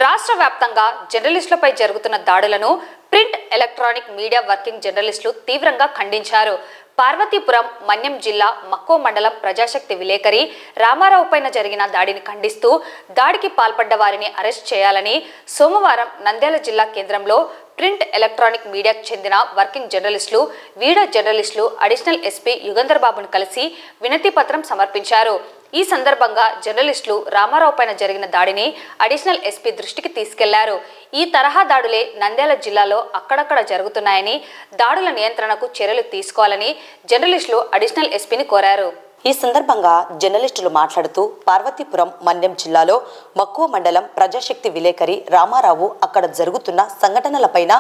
రాష్ట్ర వ్యాప్తంగా జర్నలిస్టులపై జరుగుతున్న దాడులను ప్రింట్ ఎలక్ట్రానిక్ మీడియా వర్కింగ్ జర్నలిస్టులు తీవ్రంగా ఖండించారు. పార్వతీపురం మన్యం జిల్లా మక్కువ మండలం ప్రజాశక్తి విలేకరి రామారావు పైన జరిగిన దాడిని ఖండిస్తూ దాడికి పాల్పడ్డ వారిని అరెస్ట్ చేయాలని సోమవారం నంద్యాల జిల్లా కేంద్రంలో ప్రింట్ ఎలక్ట్రానిక్ మీడియాకు చెందిన వర్కింగ్ జర్నలిస్టులు, వీడియో జర్నలిస్టులు అడిషనల్ ఎస్పీ యుగంధర్ బాబును కలిసి వినతి పత్రం సమర్పించారు. ఈ సందర్భంగా జర్నలిస్టులు రామారావు పైన జరిగిన దాడిని అడిషనల్ ఎస్పీ దృష్టికి తీసుకెళ్లారు. ఈ తరహా దాడులే నంద్యాల జిల్లాలో అక్కడక్కడ జరుగుతున్నాయని, దాడుల నియంత్రణకు చర్యలు తీసుకోవాలని జర్నలిస్టులు అడిషనల్ ఎస్పీని కోరారు. ఈ సందర్భంగా జర్నలిస్టులు మాట్లాడుతూ పార్వతీపురం మన్యం జిల్లాలో మక్కువ మండలం ప్రజాశక్తి విలేకరి రామారావు అక్కడ జరుగుతున్న సంఘటనలపైన,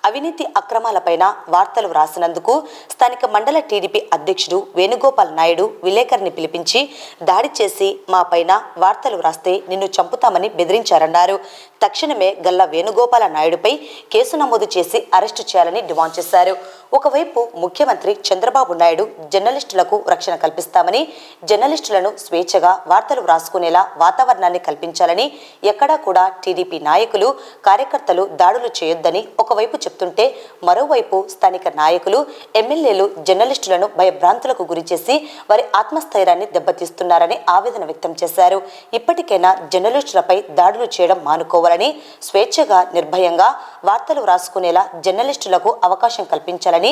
అవినీతి అక్రమాలపైన వార్తలు రాసినందుకు స్థానిక మండల టీడీపీ అధ్యక్షుడు వేణుగోపాల్ నాయుడు విలేకరిని పిలిపించి దాడి చేసి మా పైన వార్తలు రాస్తే నిన్ను చంపుతామని బెదిరించారన్నారు. తక్షణమే గల్లా వేణుగోపాల నాయుడుపై కేసు నమోదు చేసి అరెస్టు చేయాలని డిమాండ్ చేశారు. ఒకవైపు ముఖ్యమంత్రి చంద్రబాబు నాయుడు జర్నలిస్టులకు రక్షణ కల్పిస్తామని, జర్నలిస్టులను స్వేచ్ఛగా వార్తలు రాసుకునేలా వాతావరణాన్ని కల్పించాలని, ఎక్కడా కూడా టీడీపీ నాయకులు, కార్యకర్తలు దాడులు చేయొద్దని ఒకవైపు చెప్తుంటే, మరోవైపు స్థానిక నాయకులు, ఎమ్మెల్యేలు జర్నలిస్టులను భయభ్రాంతులకు గురిచేసి వారి ఆత్మస్థైర్యాన్ని దెబ్బతీస్తున్నారని ఆవేదన వ్యక్తం చేశారు. ఇప్పటికైనా జర్నలిస్టులపై దాడులు చేయడం మానుకోవాలని, స్వేచ్ఛగా నిర్భయంగా వార్తలు రాసుకునేలా జర్నలిస్టులకు అవకాశం కల్పించాలని,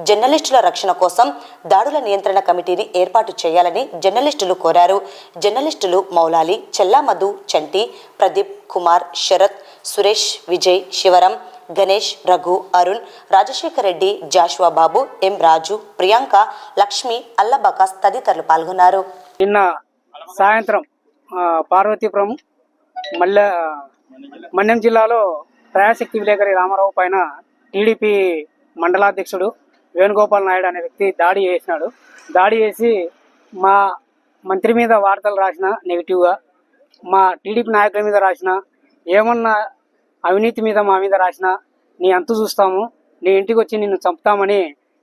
జర్నలిస్టుల రక్షణ కోసం దాడుల నియంత్రణ కమిటీని ఏర్పాటు చేయాలని జర్నలిస్టులు కోరారు. జర్నలిస్టులు మౌలాలి, చెల్లామధు, చంటి, ప్రదీప్, కుమార్, శరత్, సురేష్, విజయ్, శివరం, గణేష్, రఘు, అరుణ్, రాజశేఖర్ రెడ్డి, జాషువా బాబు, ఎం రాజు, ప్రియాంక, లక్ష్మి, అల్లబకాస్ తదితరులు పాల్గొన్నారు. నిన్న సాయంత్రం పార్వతీపురం మన్యం జిల్లాలో ప్రజాశక్తి విలేకరి రామారావు పైన టీడీపీ మండలాధ్యక్షుడు వేణుగోపాల్ నాయుడు అనే వ్యక్తి దాడి చేసినాడు. దాడి చేసి మా మంత్రి మీద వార్తలు రాసిన నెగిటివ్గా, మా టీడీపీ నాయకుల మీద రాసిన, ఏమన్నా అవినీతి మీద మా మీద రాసిన నీ అంతు చూస్తాము, నీ ఇంటికి వచ్చి నిన్ను చంపుతామని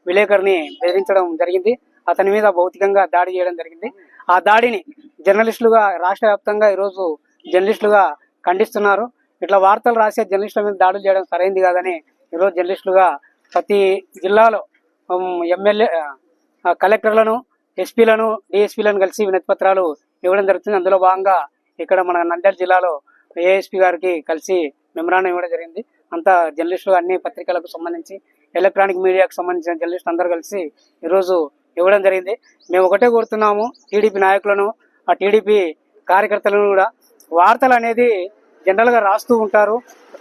విలేకరిని బెదిరించడం జరిగింది. అతని మీద భౌతికంగా దాడి చేయడం జరిగింది. ఆ దాడిని జర్నలిస్టులుగా రాష్ట్ర వ్యాప్తంగా ఈరోజు జర్నలిస్టులుగా ఖండిస్తున్నారు. ఇట్లా వార్తలు రాసే జర్నలిస్టుల మీద దాడులు చేయడం సరైనది కాదని ఈరోజు జర్నలిస్టులుగా ప్రతి జిల్లాలో ఎమ్మెల్యే, కలెక్టర్లను, ఎస్పీలను, డిఎస్పీలను కలిసి వినతి పత్రాలు ఇవ్వడం జరుగుతుంది. అందులో భాగంగా ఇక్కడ మన నంద్యాల జిల్లాలో ఏఎస్పీ గారికి కలిసి మెమరాండం ఇవ్వడం జరిగింది. అంతా జర్నలిస్టులు, అన్ని పత్రికలకు సంబంధించి, ఎలక్ట్రానిక్ మీడియాకు సంబంధించిన జర్నలిస్టులు అందరూ కలిసి ఈరోజు ఇవ్వడం జరిగింది. మేము ఒకటే కోరుతున్నాము, టీడీపీ నాయకులను, ఆ టీడీపీ కార్యకర్తలను కూడా వార్తలు అనేది జనరల్గా రాస్తూ ఉంటారు,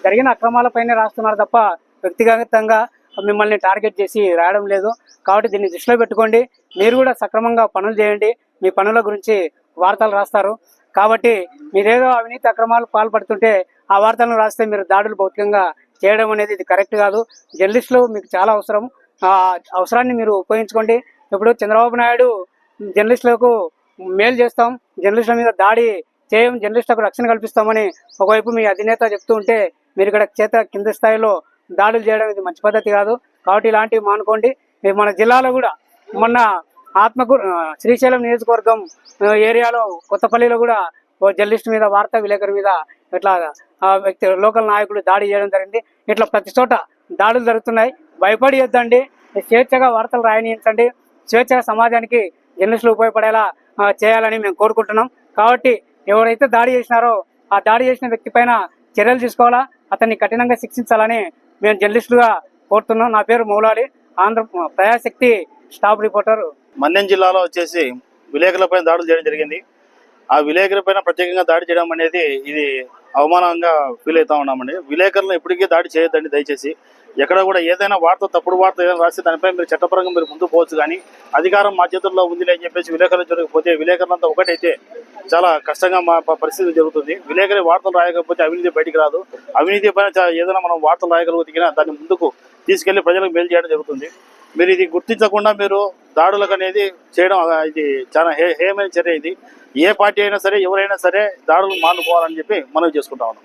జరిగిన అక్రమాలపైనే రాస్తున్నారు తప్ప వ్యక్తిగతంగా మిమ్మల్ని టార్గెట్ చేసి రాయడం లేదు. కాబట్టి దీన్ని దృష్టిలో పెట్టుకోండి. మీరు కూడా సక్రమంగా పనులు చేయండి. మీ పనుల గురించి వార్తలు రాస్తారు. కాబట్టి మీరేదో అవినీతి అక్రమాలు పాల్పడుతుంటే ఆ వార్తలను రాస్తే మీరు దాడులు భౌతికంగా చేయడం అనేది ఇది కరెక్ట్ కాదు. జర్నలిస్టులు మీకు చాలా అవసరం. ఆ అవసరాన్ని మీరు ఉపయోగించుకోండి. ఇప్పుడు చంద్రబాబు నాయుడు జర్నలిస్టులకు మేలు చేస్తాం, జర్నలిస్టుల మీద దాడి చేయం, జర్నలిస్టులకు రక్షణ కల్పిస్తామని ఒకవైపు మీ అధినేత చెప్తూ ఉంటే, మీరు ఇక్కడ కింద స్థాయిలో దాడులు చేయడం ఇది మంచి పద్ధతి కాదు. కాబట్టి ఇలాంటివి మానుకోండి. మన జిల్లాలో కూడా మొన్న శ్రీశైలం నియోజకవర్గం ఏరియాలో కొత్తపల్లిలో కూడా ఓ జర్నలిస్ట్ మీద, వార్తా విలేకరి మీద ఇట్లా వ్యక్తి లోకల్ నాయకులు దాడి చేయడం జరిగింది. ఇట్లా ప్రతి చోట దాడులు జరుగుతున్నాయి. భయపడియొద్దండి, స్వేచ్ఛగా వార్తలు రాయనించండి. స్వేచ్ఛగా సమాజానికి జర్నలిస్టులు ఉపయోగపడేలా చేయాలని మేము కోరుకుంటున్నాం. కాబట్టి ఎవరైతే దాడి చేసినారో ఆ దాడి చేసిన వ్యక్తి పైన చర్యలు తీసుకోవాలా, అతన్ని కఠినంగా శిక్షించాలని మేము జర్నలిస్టులుగా కోరుతున్నాం. నా పేరు మౌలాలి, ఆంధ్ర ప్రజాశక్తి స్టాఫ్ రిపోర్టర్. మన్యం జిల్లాలో వచ్చేసి విలేకరులపైన దాడులు చేయడం జరిగింది. ఆ విలేకరులపైన ప్రత్యేకంగా దాడి చేయడం అనేది ఇది అవమానంగా ఫీల్ అవుతా ఉన్నామండి. విలేకరులను ఎప్పటికీ దాడి చేయొద్దండి దయచేసి. ఎక్కడ కూడా ఏదైనా వార్త, తప్పుడు వార్త ఏదైనా రాస్తే దానిపై మీరు చట్టపరంగా మీరు ముందుకు పోవచ్చు. కానీ అధికారం మా చేతుల్లో ఉంది అని చెప్పేసి విలేకరులు జరగకపోతే, విలేకరులంతా ఒకటైతే చాలా కష్టంగా మా పరిస్థితి జరుగుతుంది. విలేకరి వార్తలు రాయకపోతే అవినీతి బయటికి రాదు. అవినీతి పైన ఏదైనా మనం వార్తలు రాయగలిగితే దాన్ని ముందుకు తీసుకెళ్లి ప్రజలకు మేలు చేయడం జరుగుతుంది. మీరు ఇది గుర్తించకుండా మీరు దాడులకు అనేది చేయడం ఇది చాలా హేయమైన చర్య. ఇది ఏ పార్టీ అయినా సరే, ఎవరైనా సరే దాడులు మానుకోవాలని చెప్పి మనవి చేసుకుంటా ఉన్నాం.